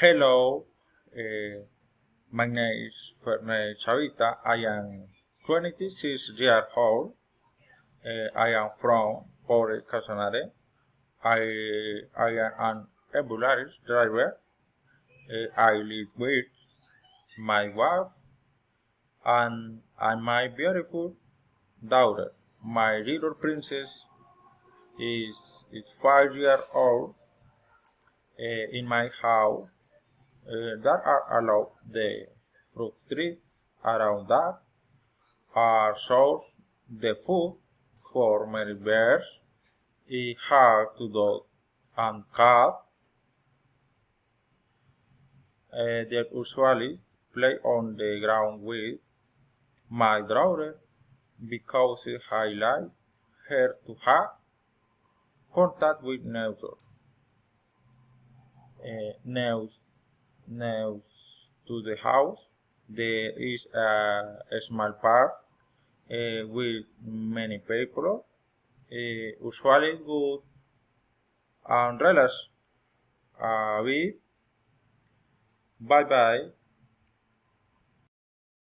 Hello, uh, my name is Fernand Chavita. I am 26 years old. I am from Port Casanare. I am an ambulance driver. I live with my wife and my beautiful daughter. My little princess is 5 years old. In my house, there are a lot the fruit trees around that are source the food for many birds. It hard to dog and cat. They usually play on the ground with my daughter because I like her to have contact with nature. Next, next to the house, there is a small park with many people, usually good and relax. Bye bye.